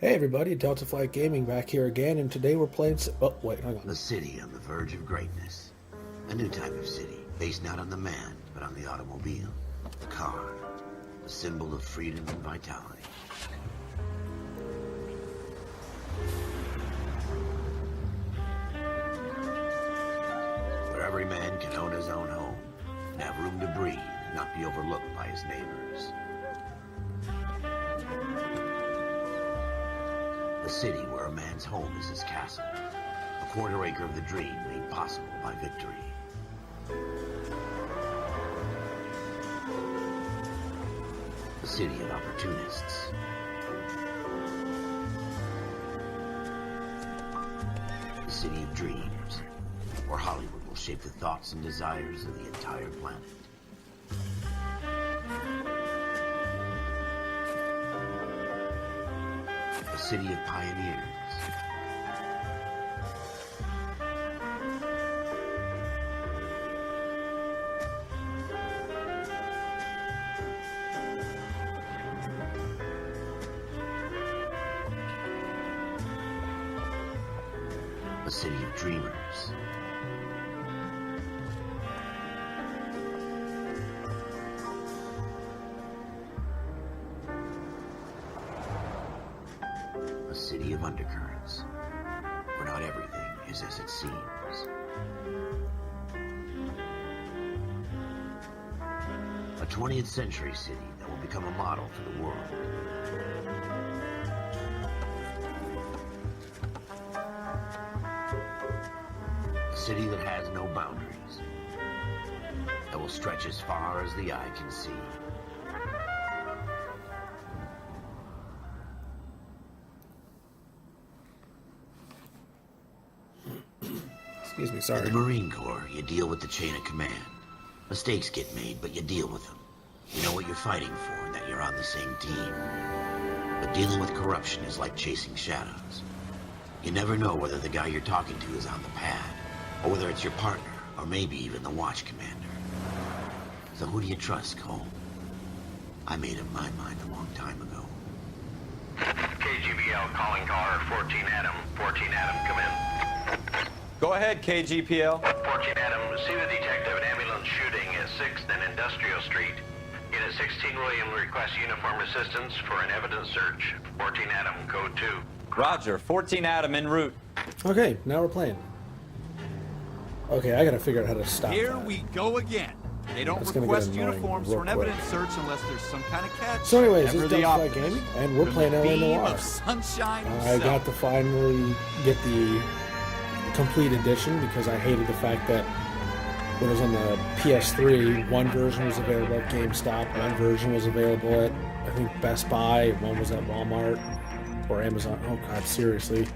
Hey everybody, Delta Flight Gaming back here again, and today we're playing... Oh, wait, hang on. The city on the verge of greatness. A new type of city, based not on the man, but on the automobile. The car. A symbol of freedom and vitality. Where every man can own his own home, and have room to breathe, and not be overlooked by his neighbors. A city where a man's home is his castle. A quarter acre of the dream made possible by victory. A city of opportunists. A city of dreams, where Hollywood will shape the thoughts and desires of the entire planet. A city of pioneers. A city of dreamers. A city of undercurrents, where not everything is as it seems. A 20th century city that will become a model for the world. A city that has no boundaries, that will stretch as far as the eye can see. Excuse me, sorry. In the Marine Corps, you deal with the chain of command. Mistakes get made, but you deal with them. You know what you're fighting for and that you're on the same team. But dealing with corruption is like chasing shadows. You never know whether the guy you're talking to is on the pad, or whether it's your partner, or maybe even the watch commander. So who do you trust, Cole? I made up my mind a long time ago. KGBL calling car 14 Adam. 14 Adam, come in. Go ahead, KGPL. 14 Adam, see the detective, an ambulance shooting at 6th and Industrial Street. Unit 16 William requests uniform assistance for an evidence search. 14 Adam, code 2. Roger, 14 Adam en route. Okay, now we're playing. Okay, I gotta figure out how to stop Here that. we go again. They don't It's gonna request get annoying uniforms real for an quick. evidence search unless there's some kind of catch. So anyways, this Ever is the Delta Flight optimist. Gaming, and we're From playing the LA beam Noire. of sunshine I himself. got to finally get the complete edition because I hated the fact that when it was on the PS3, one version was available at GameStop, one version was available at, I think, Best Buy, one was at Walmart or Amazon. Oh god, seriously.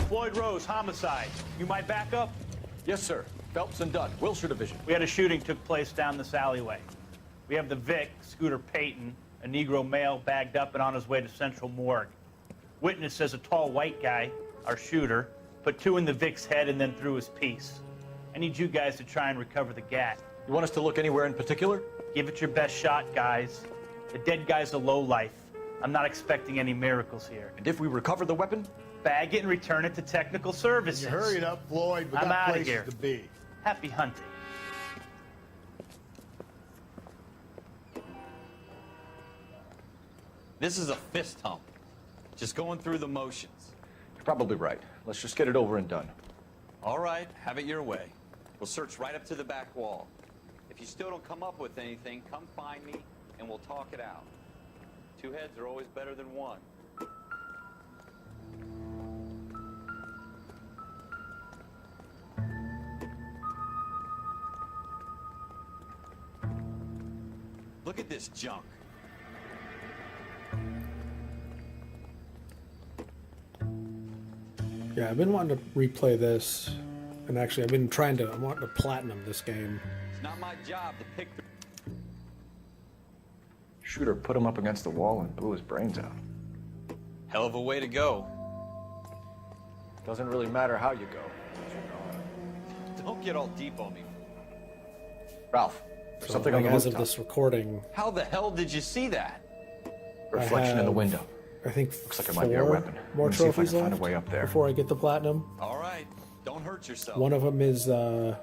Floyd Rose, homicide. You might back up? Yes, sir. Phelps and Dunn, Wilshire Division. We had a shooting took place down this alleyway. We have the Vic, Scooter Payton, a Negro male bagged up and on his way to Central Morgue. Witness says a tall white guy, our shooter, put 2 in the Vic's head and then threw his piece. I need you guys to try and recover the gat. You want us to look anywhere in particular? Give it your best shot, guys. The dead guy's a lowlife. I'm not expecting any miracles here. And if we recover the weapon? Bag it and return it to technical services. You hurry it up, Floyd. We I'm got outta places here. to be. Happy hunting. This is a fist hump. Just going through the motions. You're probably right. Let's just get it over and done. All right, have it your way. We'll search right up to the back wall. If you still don't come up with anything, come find me and we'll talk it out. 2 heads are always better than 1. Look at this junk. Yeah, I've been wanting to replay this, and actually I've been I'm wanting to platinum this game. It's not my job to pick the... Shooter put him up against the wall and blew his brains out. Hell of a way to go. Doesn't really matter how you go. Don't get all deep on me. Ralph, So, Something on like, the as of rooftop. this recording, How the hell did you see that? Reflection in the have- window. I think Looks like it might be our 4 weapon. more Let me see if I trophies can find a left way up there. before I get the platinum. All right, don't hurt yourself. One of them is for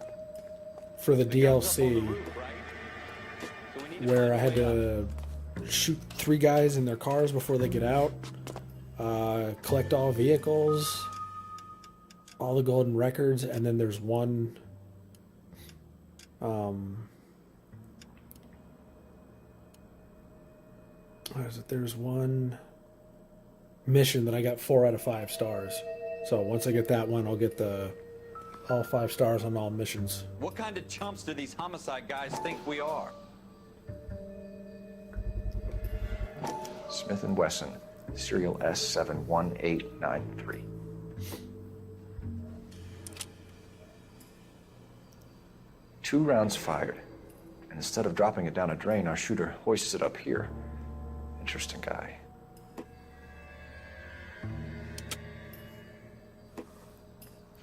the The gun's up on the DLC, roof, right? So we need to where find I a had way up. to shoot 3 guys in their cars before they get out, collect all vehicles, all the golden records, and then there's one what is it? There's one mission that I got 4 out of 5 stars. So once I get that one, I'll get all 5 stars on all missions. What kind of chumps do these homicide guys think we are? Smith & Wesson, serial S71893. Two rounds fired, and instead of dropping it down a drain, our shooter hoists it up here. Interesting guy.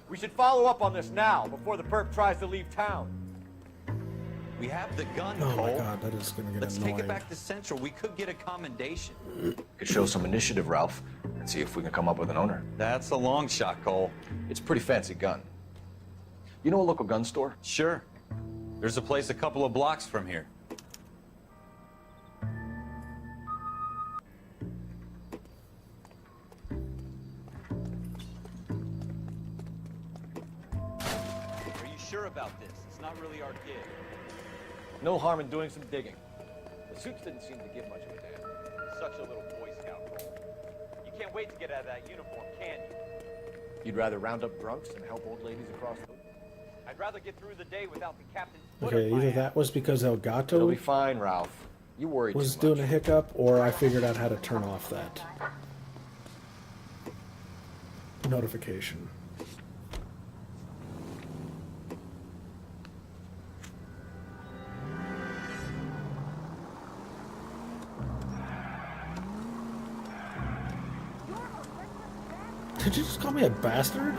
We should follow up on this now, before the perp tries to leave town. We have the gun, Oh Cole. my god, that is gonna get Let's annoying. take it back to Central. We could get a commendation. Could show some initiative, Ralph, and see if we can come up with an owner. That's a long shot, Cole. It's a pretty fancy gun. You know a local gun store? Sure. There's a place a couple of blocks from here. Are you sure about this? It's not really our gig. No harm in doing some digging. The suits didn't seem to give much of a damn. Such a little Boy Scout, Cole. You can't wait to get out of that uniform, can you? You'd rather round up drunks than help old ladies across the... I'd rather get through the day without the captain's Okay, either that was because It'll Elgato be fine, Ralph. You worry was too much. doing a hiccup, or I figured out how to turn off that notification. Did you just call me a bastard?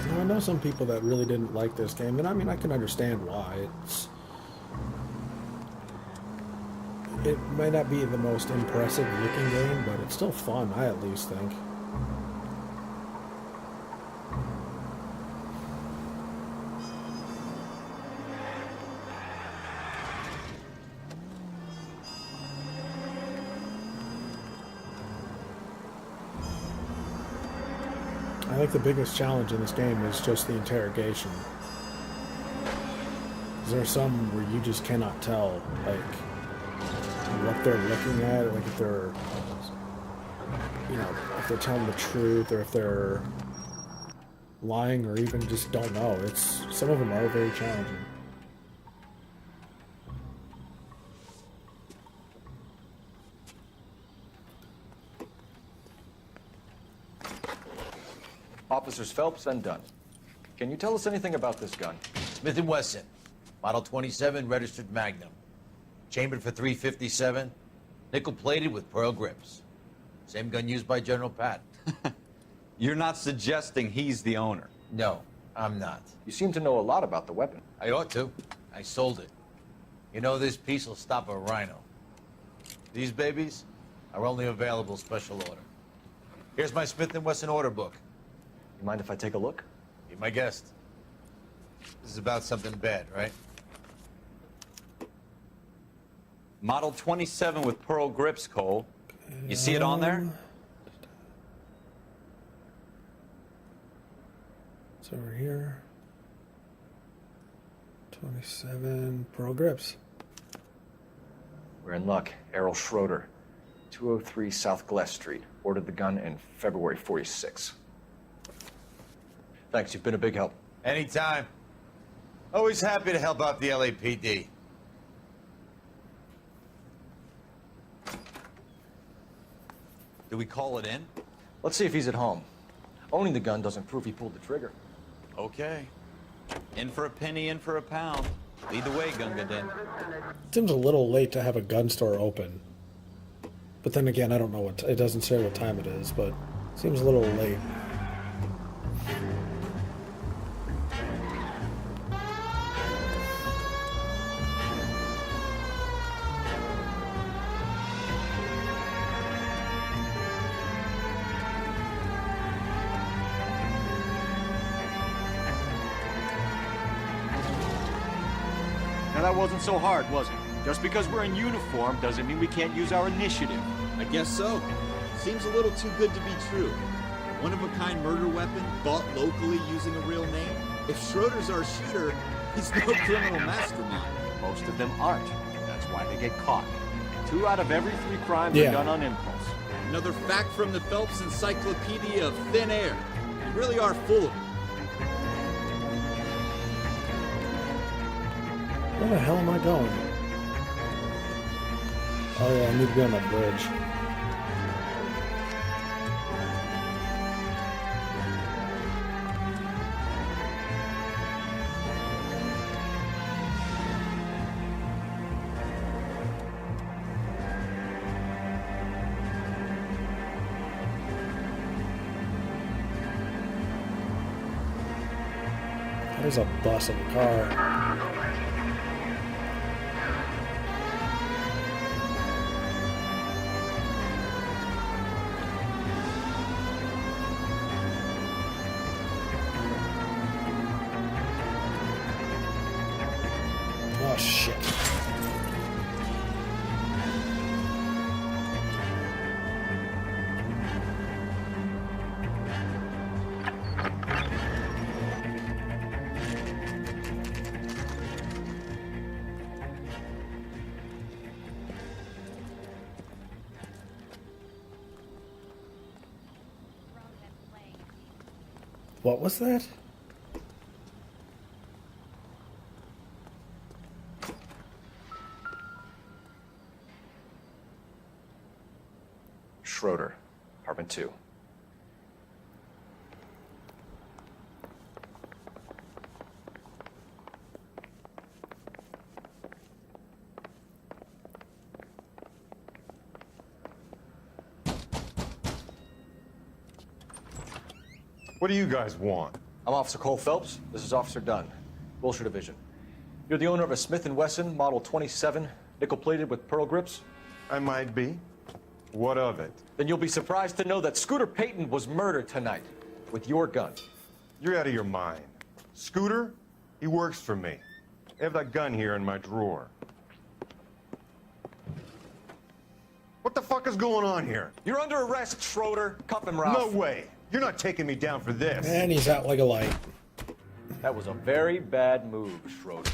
I know some people that really didn't like this game, and I mean, I can understand why. It might not be the most impressive looking game, but it's still fun, I at least think. I think the biggest challenge in this game is just the interrogation. There are some where you just cannot tell, like, what they're looking at, like if they're, you know, if they're telling the truth or if they're lying or even just don't know. Some of them are very challenging. Officers Phelps and Dunn. Can you tell us anything about this gun? Smith & Wesson, Model 27, registered Magnum. Chambered for .357, nickel-plated with pearl grips. Same gun used by General Patton. You're not suggesting he's the owner. No, I'm not. You seem to know a lot about the weapon. I ought to. I sold it. You know, this piece will stop a rhino. These babies are only available special order. Here's my Smith & Wesson order book. You mind if I take a look? Be my guest. This is about something bad, right? Model 27 with pearl grips, Cole. You see it on there? It's over here. 27 Pearl Grips. We're in luck. Errol Schroeder, 203 South Glass Street. Ordered the gun in February '46. Thanks, you've been a big help. Anytime. Always happy to help out the LAPD. Do we call it in? Let's see if he's at home. Owning the gun doesn't prove he pulled the trigger. Okay. In for a penny, in for a pound. Lead the way, Gunga Din. Seems a little late to have a gun store open. But then again, I don't know what... it doesn't say what time it is, but it seems a little late. Now that wasn't so hard, was it? Just because we're in uniform doesn't mean we can't use our initiative. I guess so. Seems a little too good to be true. One-of-a-kind murder weapon bought locally using a real name? If Schroeder's our shooter, he's no criminal mastermind. Most of them aren't. That's why they get caught. 2 out of every 3 crimes Yeah. are done on impulse. Another fact from the Phelps Encyclopedia of Thin Air. You really are full of it. Where the hell am I going? Oh yeah, I need to be on that bridge. There's a bus in the car. Oh shit. What was that? Schroeder, apartment 2. What do you guys want? I'm Officer Cole Phelps. This is Officer Dunn, Wilshire Division. You're the owner of a Smith & Wesson Model 27, nickel-plated with pearl grips? I might be. What of it? Then you'll be surprised to know that Scooter Payton was murdered tonight with your gun. You're out of your mind. Scooter? He works for me. I have that gun here in my drawer. What the fuck is going on here? You're under arrest, Schroeder. Cuff him, Ralph. No way. You're not taking me down for this. And he's out like a light. That was a very bad move, Schroeder.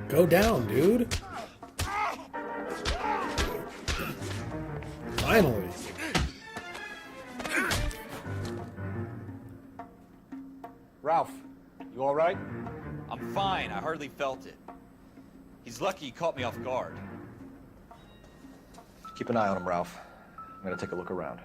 Go down, dude. Finally. Ralph, you all right? I'm fine. I hardly felt it. He's lucky he caught me off guard. Keep an eye on him, Ralph. I'm gonna take a look around.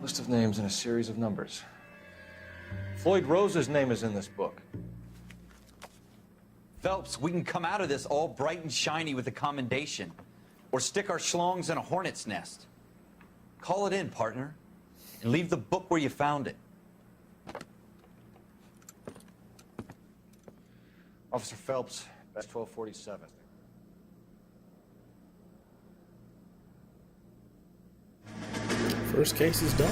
List of names and a series of numbers. Floyd Rose's name is in this book. Phelps, we can come out of this all bright and shiny with a commendation. Or stick our schlongs in a hornet's nest. Call it in, partner. And leave the book where you found it. Officer Phelps, that's 1247. First case is done.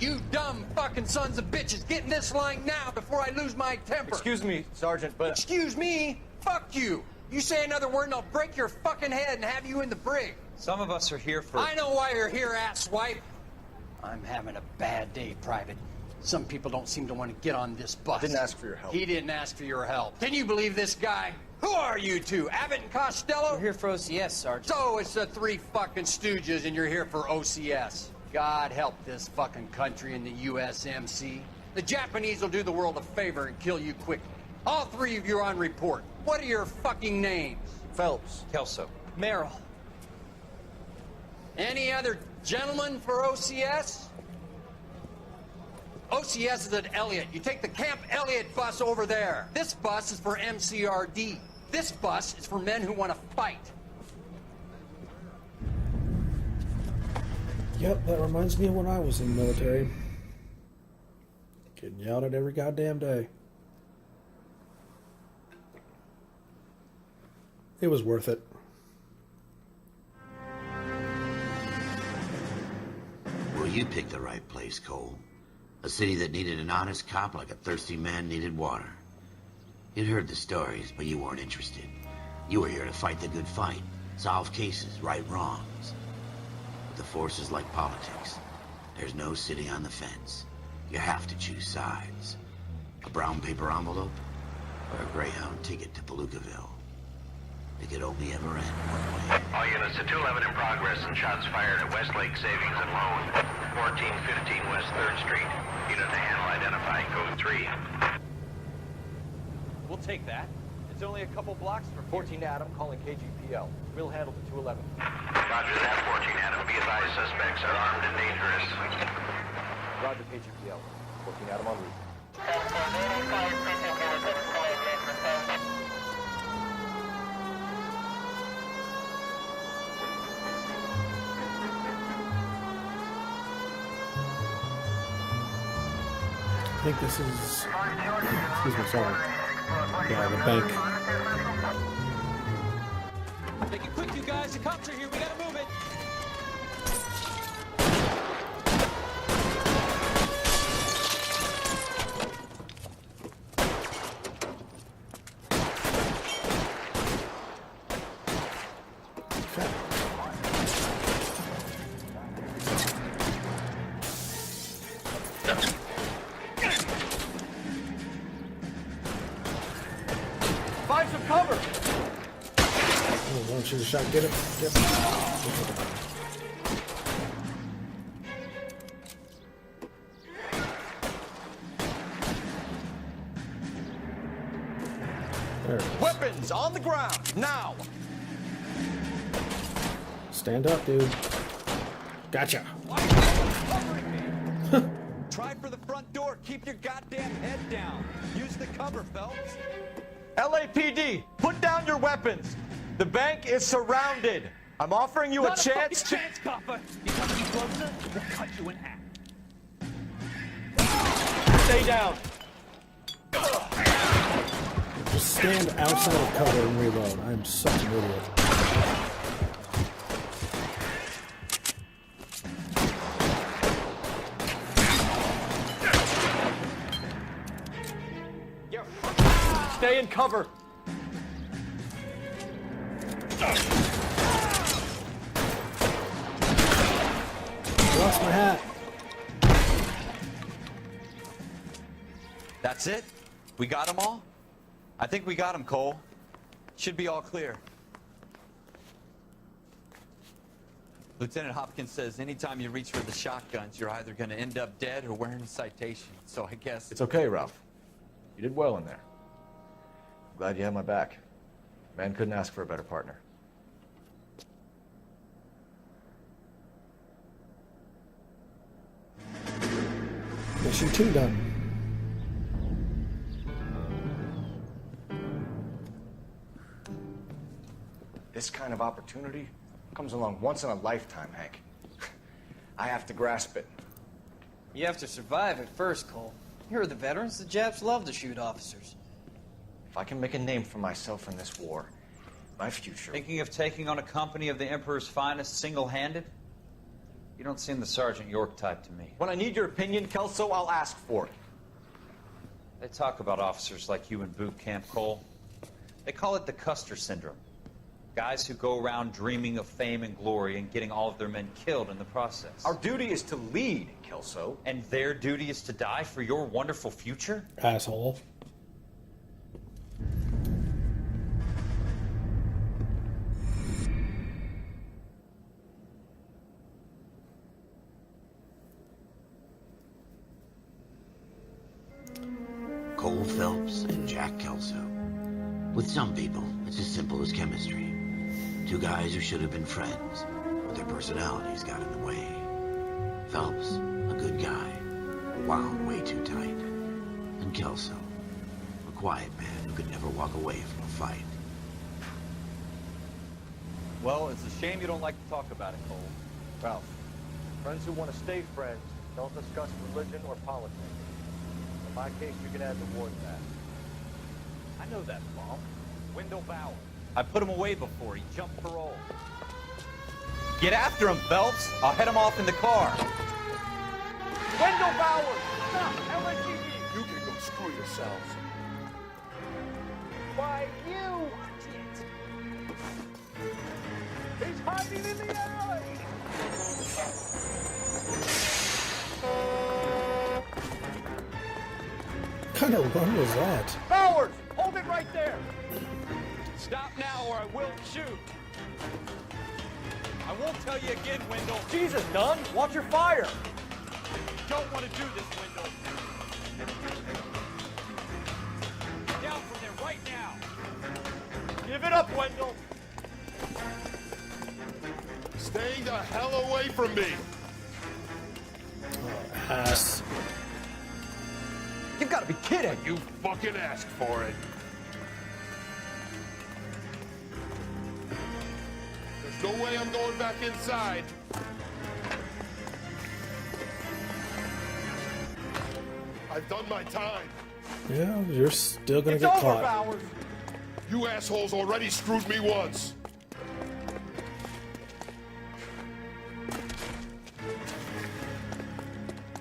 You dumb fucking sons of bitches, get in this line now before I lose my temper. Excuse me, Sergeant, but... Excuse me? Fuck you. You say another word and I'll break your fucking head and have you in the brig. Some of us are here for... I know why you're here, asswipe. I'm having a bad day, Private. Some people don't seem to want to get on this bus. Didn't ask for your help. He didn't ask for your help. Can you believe this guy? Who are you two? Abbott and Costello? We're here for OCS, Sergeant. So it's the three fucking stooges and you're here for OCS. God help this fucking country and the USMC. The Japanese will do the world a favor and kill you quickly. All three of you are on report. What are your fucking names? Phelps. Kelso. Merrill. Any other gentlemen for OCS? OCS is at Elliott. You take the Camp Elliott bus over there. This bus is for MCRD. This bus is for men who want to fight. Yep, that reminds me of when I was in the military. Getting yelled at every goddamn day. It was worth it. Well, you picked the right place, Cole. A city that needed an honest cop like a thirsty man needed water. You'd heard the stories, but you weren't interested. You were here to fight the good fight, solve cases, right wrongs. But the force is like politics. There's no sitting on the fence. You have to choose sides. A brown paper envelope or a Greyhound ticket to Palookaville. It could only ever end one way. All units to 211 in progress and shots fired at Westlake Savings and Loan, 1415 West 3rd Street. Unit to handle identifying code 3. We'll take that. It's only a couple blocks from 14 Adam calling KGPL. We'll handle the 211. Roger that, 14 Adam. Be advised, suspects are armed and dangerous. Roger, KGPL. 14 Adam on route. I think this is... Excuse me, sorry. Yeah, the bank. Make it quick, you guys. The cops are here. We gotta move it. Find some cover! Oh, why don't you just shot? Get him. Get him. There it is. Weapons on the ground, now! Stand up, dude. Gotcha. Try for the front door. Keep your goddamn head down. Use the cover, Phelps. LAPD, put down your weapons! The bank is surrounded! I'm offering you a chance to... chance, copper. You come any closer, we'll cut you in half. Stay down! Just stand outside of cover and reload. I'm such an idiot. Stay in cover! Lost my hat. That's it? We got them all? I think we got them, Cole. Should be all clear. Lieutenant Hopkins says anytime you reach for the shotguns, you're either going to end up dead or wearing a citation. So I guess... It's okay, Ralph. You did well in there. I'm glad you had my back. Man couldn't ask for a better partner. Mission 2 done. This kind of opportunity comes along once in a lifetime, Hank. I have to grasp it. You have to survive at first, Cole. Here are the veterans. The Japs love to shoot officers. If I can make a name for myself in this war, my future... Thinking of taking on a company of the Emperor's finest single-handed? You don't seem the Sergeant York type to me. When I need your opinion, Kelso, I'll ask for it. They talk about officers like you in boot camp, Cole. They call it the Custer syndrome. Guys who go around dreaming of fame and glory and getting all of their men killed in the process. Our duty is to lead, Kelso. And their duty is to die for your wonderful future? Asshole. Cole Phelps and Jack Kelso. With some people, it's as simple as chemistry. Two guys who should have been friends, but their personalities got in the way. Phelps, a good guy, wound way too tight. And Kelso, a quiet man who could never walk away from a fight. Well, it's a shame you don't like to talk about it, Cole. Ralph, friends who want to stay friends don't discuss religion or politics. In my case, you can add the war to that. I know that, Paul. Wendell Bauer. I put him away before he jumped parole. Get after him, Phelps. I'll head him off in the car. Wendell Bauer! Stop! LSPD! You can go screw yourselves. Why, you idiot! He's hiding in the alley! What kind of run was that? Bowers! Hold it right there! Stop now or I will shoot! I won't tell you again, Wendell. Jesus, Dunn! Watch your fire! Don't want to do this, Wendell. Down from there right now. Give it up, Wendell. Stay the hell away from me! Ass. You've got to be kidding! You fucking asked for it. There's no way I'm going back inside. I've done my time. Yeah, you're still gonna It's get over, caught. Bowers. You assholes already screwed me once.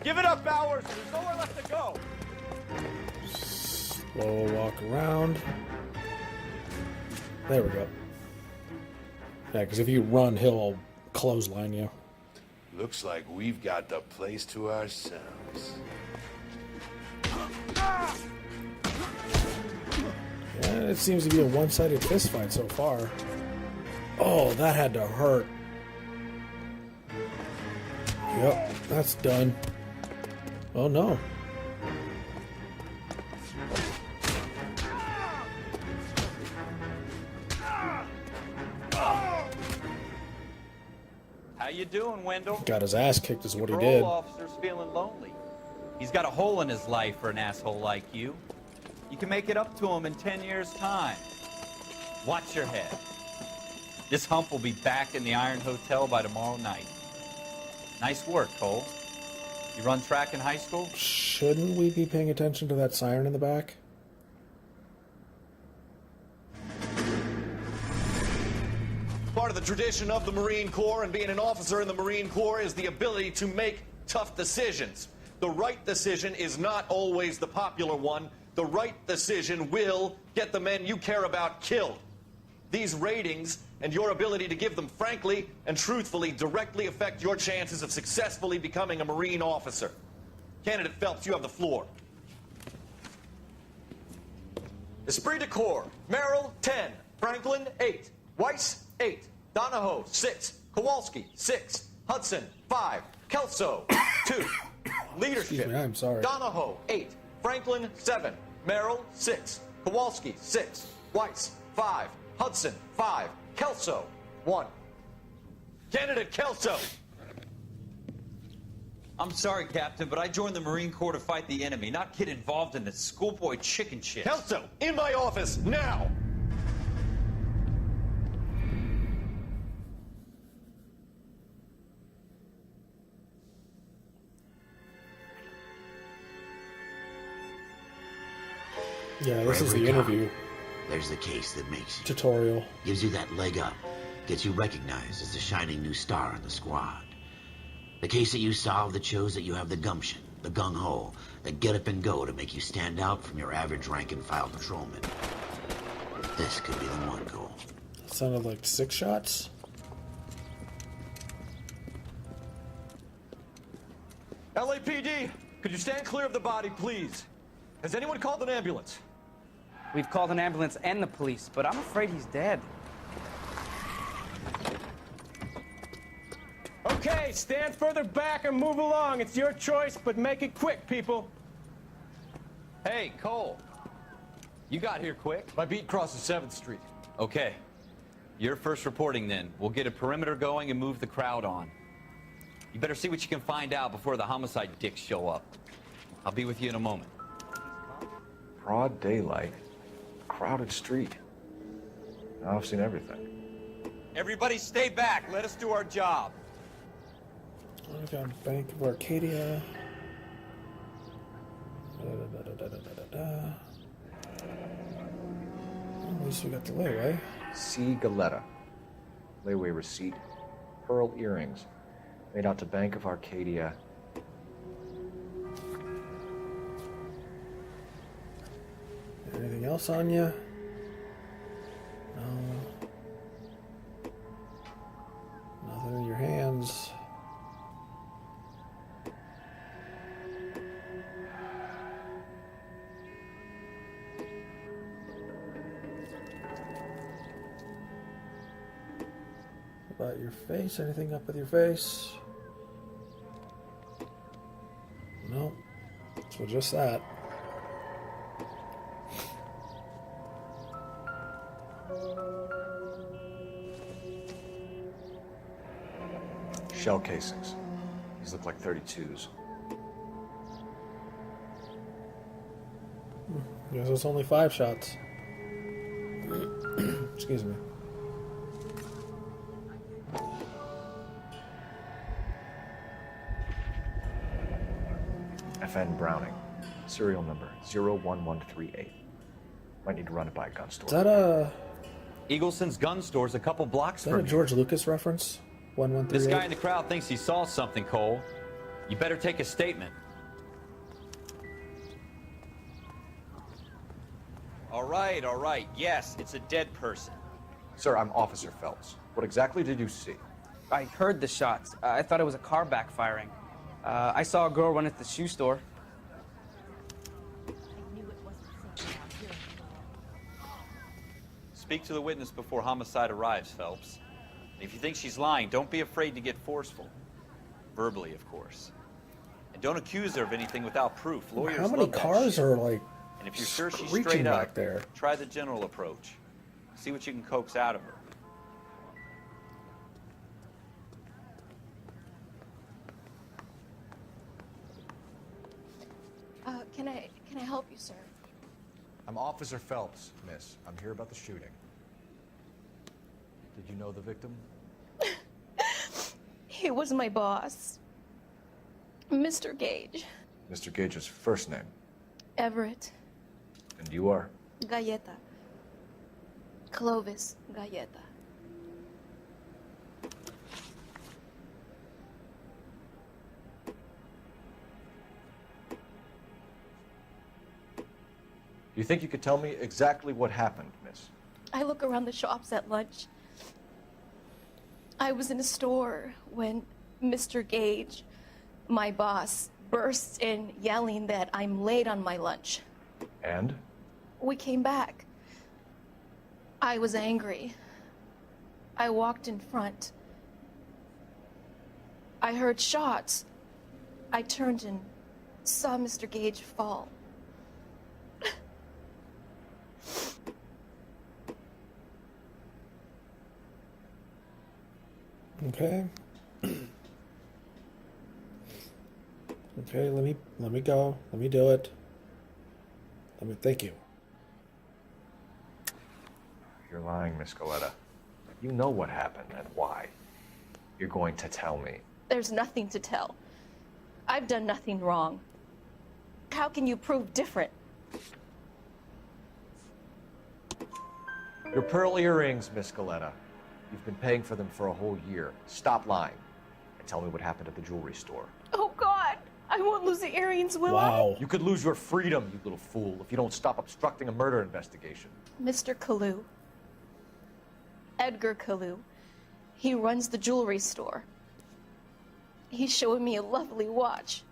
Give it up, Bowers. There's nowhere left to go. Slow walk around. There we go. Yeah, because if you run, he'll clothesline you. Looks like we've got the place to ourselves. Yeah, it seems to be a one-sided fist fight so far. Oh, that had to hurt. Yep, that's done. Oh no. How you doing, Wendell? Got his ass kicked is what he Parole did. officer's feeling lonely. He's got a hole in his life for an asshole like you. You can make it up to him in 10 years' time. Watch your head. This hump will be back in the Iron Hotel by tomorrow night. Nice work, Cole. You run track in high school? Shouldn't we be paying attention to that siren in the back? Part of the tradition of the Marine Corps and being an officer in the Marine Corps is the ability to make tough decisions. The right decision is not always the popular one. The right decision will get the men you care about killed. These ratings and your ability to give them frankly and truthfully directly affect your chances of successfully becoming a Marine officer. Candidate Phelps, you have the floor. Esprit de Corps, Merrill, 10. Franklin, 8. Weiss, 8. Donahoe, 6. Kowalski, 6. Hudson, 5. Kelso, 2. Leadership. Excuse me, I'm sorry. Donahoe, 8. Franklin, 7. Merrill, 6. Kowalski, 6. Weiss, 5. Hudson, 5. Kelso, 1. Candidate Kelso. I'm sorry, Captain, but I joined the Marine Corps to fight the enemy, not get involved in this schoolboy chicken shit. Kelso, in my office, now! Yeah, this is the interview There's the case that makes you. tutorial. Gives you that leg up. Gets you recognized as the shining new star in the squad. The case that you solved that shows that you have the gumption, the gung-ho, the get up and go to make you stand out from your average rank-and-file patrolman. This could be the one, Cole. Sounded like 6 shots. LAPD, could you stand clear of the body, please? Has anyone called an ambulance? We've called an ambulance and the police, but I'm afraid he's dead. Okay, stand further back and move along. It's your choice, but make it quick, people. Hey, Cole. You got here quick. My beat crosses 7th Street. Okay. You're first reporting then. We'll get a perimeter going and move the crowd on. You better see what you can find out before the homicide dicks show up. I'll be with you in a moment. Broad daylight, crowded street. Now I've seen everything. Everybody stay back. Let us do our job. We got Bank of Arcadia. At least we got the layaway. C. Galetta. Layaway receipt. Pearl earrings. Made out to Bank of Arcadia. Anything else on you? No. Nothing in your hands. About your face? Anything up with your face? Nope. So just that. Shell casings. These look like 32s. Guess it's only 5 shots. Excuse me. FN Browning. Serial number 01138. Might need to run it by a gun store. Is that a... Eagleson's gun store's a couple blocks Is that from a here. George Lucas reference? 1138? This guy in the crowd thinks he saw something, Cole. You better take a statement. All right. Yes, it's a dead person. Sir, I'm Officer Phelps. What exactly did you see? I heard the shots. I thought it was a car backfiring. I saw a girl run at the shoe store. Speak to the witness before homicide arrives, Phelps. If you think she's lying, don't be afraid to get forceful. Verbally, of course. And don't accuse her of anything without proof. Lawyers How many love that cars shit. are like And if you're sure she's screeching straight back up, there? try the general approach. See what you can coax out of her. Can I help you, sir? I'm Officer Phelps, miss. I'm here about the shooting. Did you know the victim? He was my boss, Mr. Gage. Mr. Gage's first name. Everett. And you are? Galleta. Clovis Galleta. Do you think you could tell me exactly what happened, miss? I look around the shops at lunch. I was in a store when Mr. Gage, my boss, bursts in yelling that I'm late on my lunch. And? We came back. I was angry. I walked in front. I heard shots. I turned and saw Mr. Gage fall. Okay. Okay, let me go. Let me do it. Thank you. You're lying, Miss Galetta. You know what happened and why. You're going to tell me. There's nothing to tell. I've done nothing wrong. How can you prove different? Your pearl earrings, Miss Galetta. You've been paying for them for a whole year. Stop lying. And tell me what happened at the jewelry store. Oh, God. I won't lose the earrings, will Wow. You could lose your freedom, you little fool, if you don't stop obstructing a murder investigation. I? Mr. Kalu. Edgar Kalu. He runs the jewelry store. He's showing me a lovely watch.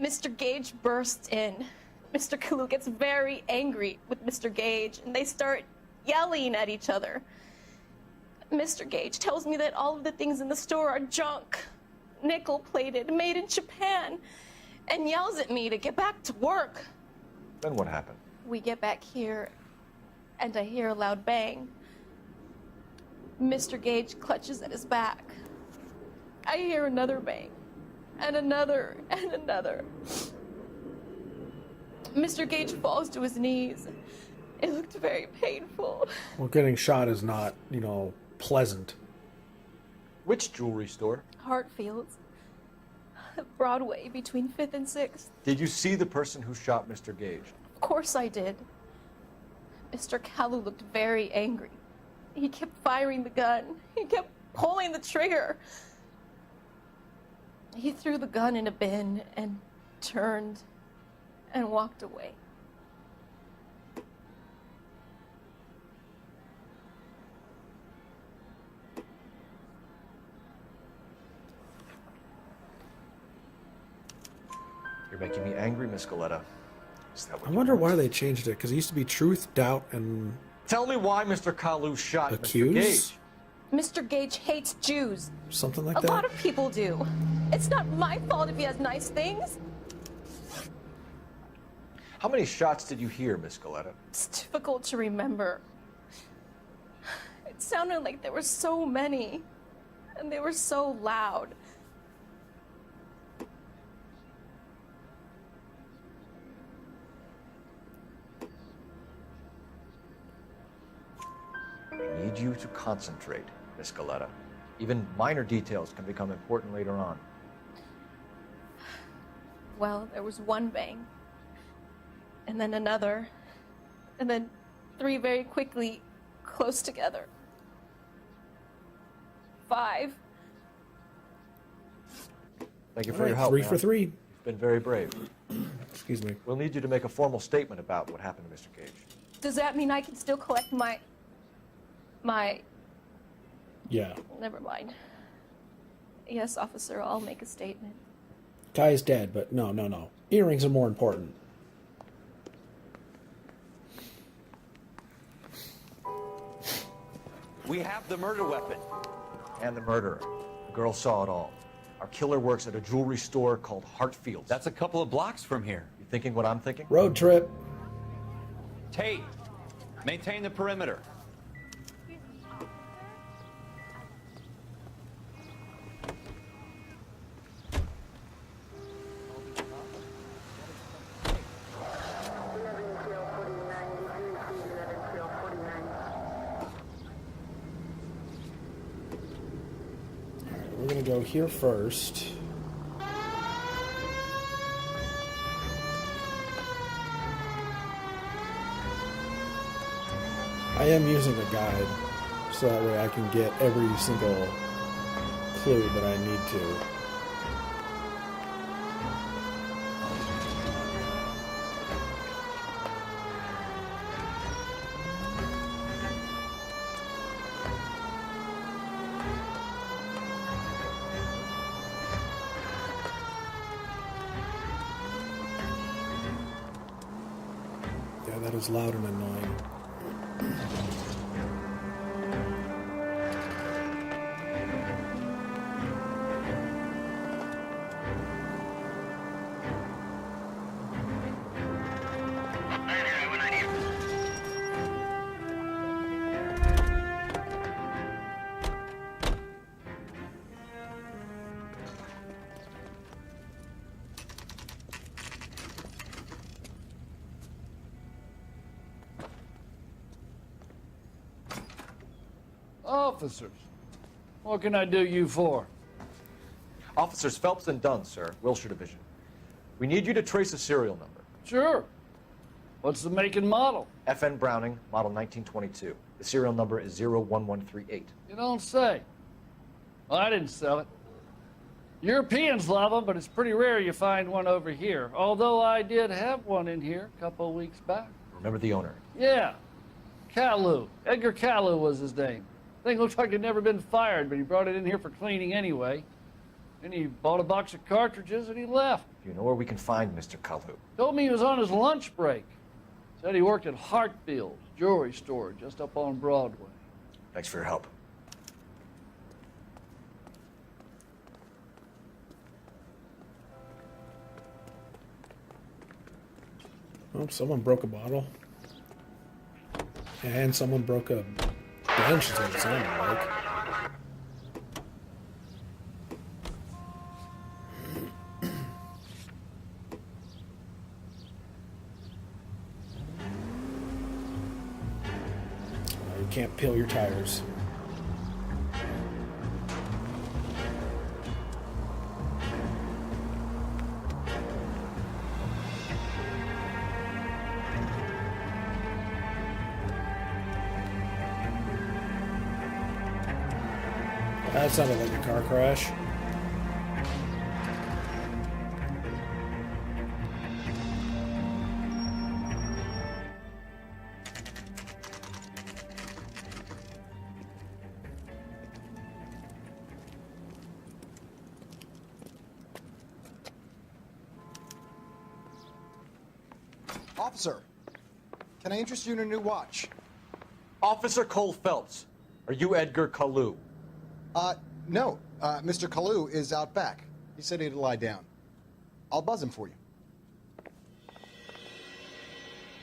Mr. Gage bursts in. Mr. Kalu gets very angry with Mr. Gage, and they start yelling at each other. Mr. Gage tells me that all of the things in the store are junk, nickel-plated, made in Japan, and yells at me to get back to work. Then what happened? We get back here, and I hear a loud bang. Mr. Gage clutches at his back. I hear another bang, and another, and another. Mr. Gage falls to his knees. It looked very painful. Well, getting shot is not, you know, pleasant. Which jewelry store? Hartfield's. Broadway, between 5th and 6th. Did you see the person who shot Mr. Gage? Of course I did. Mr. Kalu looked very angry. He kept firing the gun. He kept pulling the trigger. He threw the gun in a bin and turned and walked away. You're making me angry, Miss Galetta. Is that what I you wonder want? why they changed it, because it used to be truth, doubt, and Tell me why Mr. Kalu shot Mr. accuse? Gage. Mr. Gage hates Jews. Something like A that? lot of people do. It's not my fault if he has nice things. How many shots did you hear, Miss Galetta? It's difficult to remember. It sounded like there were so many, and they were so loud. I need you to concentrate, Miss Galetta. Even minor details can become important later on. Well, there was one bang, and then another, and then 3 very quickly, close together. 5. Thank you All for your right, help. 3 ma'am. for 3. You've been very brave. Excuse me. We'll need you to make a formal statement about what happened to Mr. Gage. Does that mean I can still collect my... Yeah. Never mind. Yes, officer, I'll make a statement. Guy is dead, but no. Earrings are more important. We have the murder weapon. And the murderer. The girl saw it all. Our killer works at a jewelry store called Hartfield's. That's a couple of blocks from here. You thinking what I'm thinking? Road trip. Tate, maintain the perimeter. We're going to go here first. I am using a guide, so that way I can get every single clue that I need to. Yeah, that is loud and annoying. Officers, what can I do you for? Officers Phelps and Dunn, sir, Wilshire Division. We need you to trace a serial number. Sure. What's the make and model? FN Browning, model 1922. The serial number is 01138. You don't say. Well, I didn't sell it. Europeans love them, but it's pretty rare you find one over here. Although I did have one in here a couple of weeks back. Remember the owner? Yeah, Kalu. Edgar Kalu was his name. Thing looks like he'd never been fired, but he brought it in here for cleaning anyway. Then he bought a box of cartridges and he left. You know where we can find Mr. Kalu? Told me he was on his lunch break. Said he worked at Hartfield's jewelry store just up on Broadway. Thanks for your help. Oh, someone broke a bottle. And someone broke a bench, is what it sounded like. You can't peel your tires. That sounded like a car crash. Officer, can I interest you in a new watch? Officer Cole Phelps, are you Edgar Kalu? No. Mr. Kalu is out back. He said he'd lie down. I'll buzz him for you.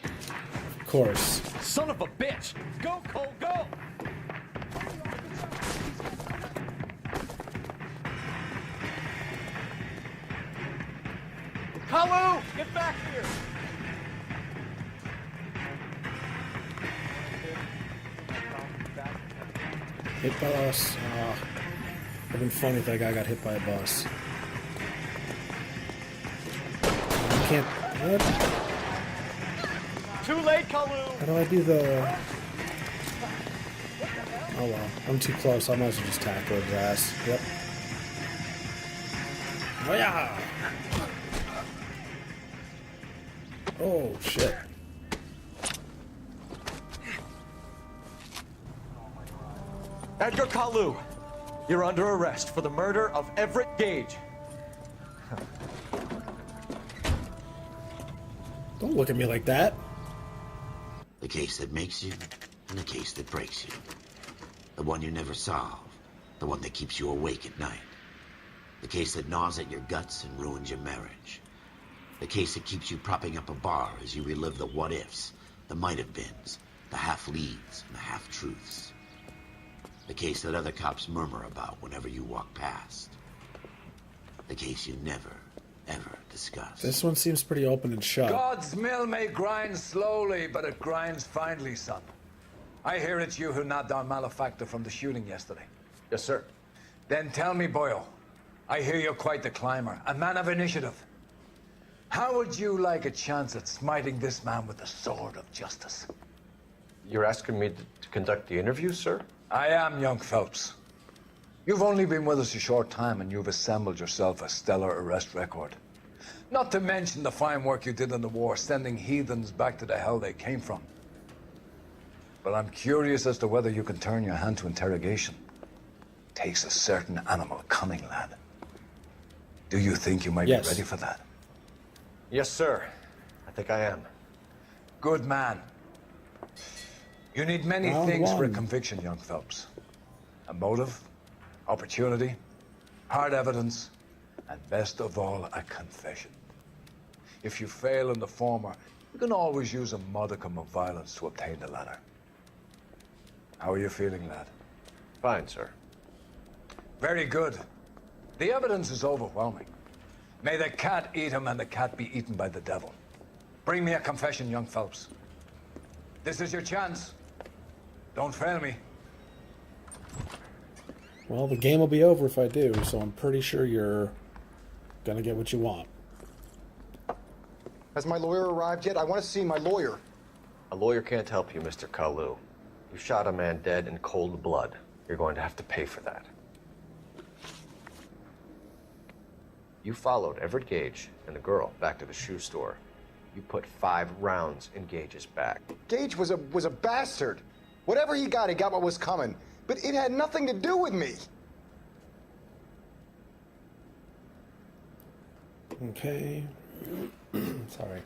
Of course. Son of a bitch! Go, Cole, go! Kalu! Get back here! Hit by us. It'd been funny if that guy got hit by a bus. I can't. What? Too late, Kalu! How do I do the? Oh well, I'm too close. I might as well just tackle his ass. Yep. Oh yeah. Oh shit. Edgar Kalu, you're under arrest for the murder of Everett Gage. Don't look at me like that. The case that makes you, and the case that breaks you. The one you never solve. The one that keeps you awake at night. The case that gnaws at your guts and ruins your marriage. The case that keeps you propping up a bar as you relive the what-ifs, the might-have-beens, the half-leads, and the half-truths. The case that other cops murmur about whenever you walk past. The case you never, ever discuss. This one seems pretty open and shut. God's mill may grind slowly, but it grinds finely, son. I hear it's you who nabbed our malefactor from the shooting yesterday. Yes, sir. Then tell me, Boyle, I hear you're quite the climber, a man of initiative. How would you like a chance at smiting this man with the sword of justice? You're asking me to conduct the interview, sir? I am, young Phelps. You've only been with us a short time and you've assembled yourself a stellar arrest record. Not to mention the fine work you did in the war, sending heathens back to the hell they came from. But I'm curious as to whether you can turn your hand to interrogation. Takes a certain animal cunning, lad. Do you think you might be ready for that? Yes, sir. I think I am. Good man. You need many Round things for a one. conviction, young Phelps. A motive, opportunity, hard evidence, and best of all, a confession. If you fail in the former, you can always use a modicum of violence to obtain the latter. How are you feeling, lad? Fine, sir. Very good. The evidence is overwhelming. May the cat eat him and the cat be eaten by the devil. Bring me a confession, young Phelps. This is your chance. Don't fail me. Well, the game will be over if I do, so I'm pretty sure you're gonna get what you want. Has my lawyer arrived yet? I want to see my lawyer. A lawyer can't help you, Mr. Kalu. You shot a man dead in cold blood. You're going to have to pay for that. You followed Everett Gage and the girl back to the shoe store. You put 5 rounds in Gage's back. Gage was a bastard. Whatever he got what was coming. But it had nothing to do with me. Okay. Sorry.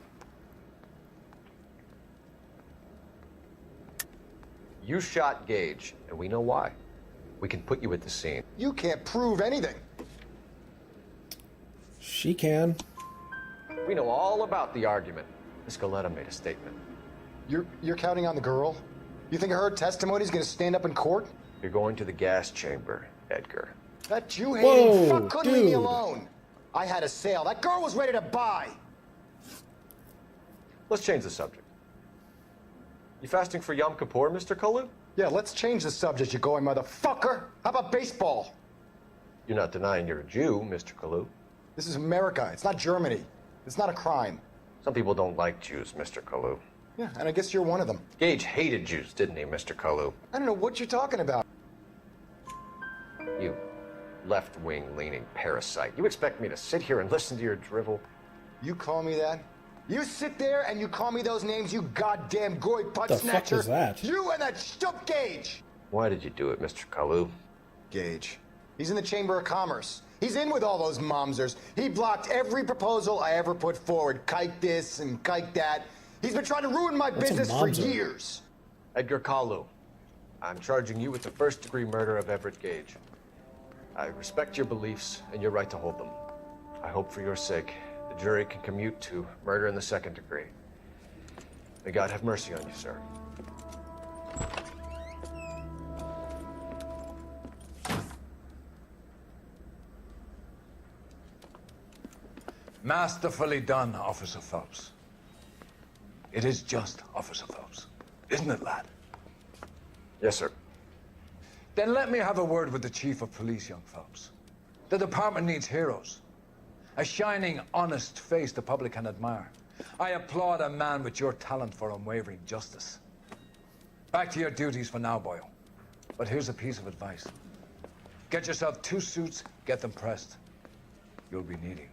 You shot Gage, and we know why. We can put you at the scene. You can't prove anything. She can. We know all about the argument. Miss Galetta made a statement. You're counting on the girl? You think her testimony is going to stand up in court? You're going to the gas chamber, Edgar. That Jew-hating fuck couldn't leave me alone. I had a sale. That girl was ready to buy. Let's change the subject. You fasting for Yom Kippur, Mr. Kalu? Yeah, let's change the subject, you going motherfucker. How about baseball? You're not denying you're a Jew, Mr. Kalu. This is America. It's not Germany. It's not a crime. Some people don't like Jews, Mr. Kalu. Yeah, and I guess you're one of them. Gage hated Jews, didn't he, Mr. Kalu? I don't know what you're talking about. You left-wing leaning parasite. You expect me to sit here and listen to your drivel? You call me that? You sit there and you call me those names, you goddamn goy putt The snatcher. fuck is that? You and that stup Gage. Why did you do it, Mr. Kalu? Gage. He's in the Chamber of Commerce. He's in with all those momsers. He blocked every proposal I ever put forward. Kike this and kike that. He's been trying to ruin my business for years. Edgar Kalu, I'm charging you with the first-degree murder of Everett Gage. I respect your beliefs and your right to hold them. I hope for your sake the jury can commute to murder in the second degree. May God have mercy on you, sir. Masterfully done, Officer Phelps. It is just, Officer Phelps. Isn't it, lad? Yes, sir. Then let me have a word with the Chief of Police, young Phelps. The department needs heroes. A shining, honest face the public can admire. I applaud a man with your talent for unwavering justice. Back to your duties for now, Boyle. But here's a piece of advice. Get yourself 2 suits, get them pressed. You'll be needing them.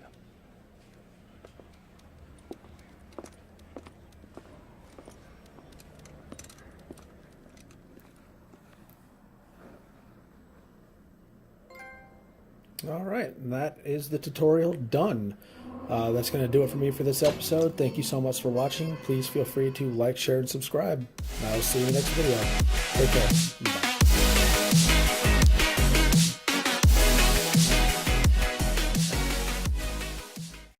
All right, and that is the tutorial done. That's going to do it for me for this episode. Thank you so much for watching. Please feel free to like, share, and subscribe. I'll see you in the next video. Take care. Bye.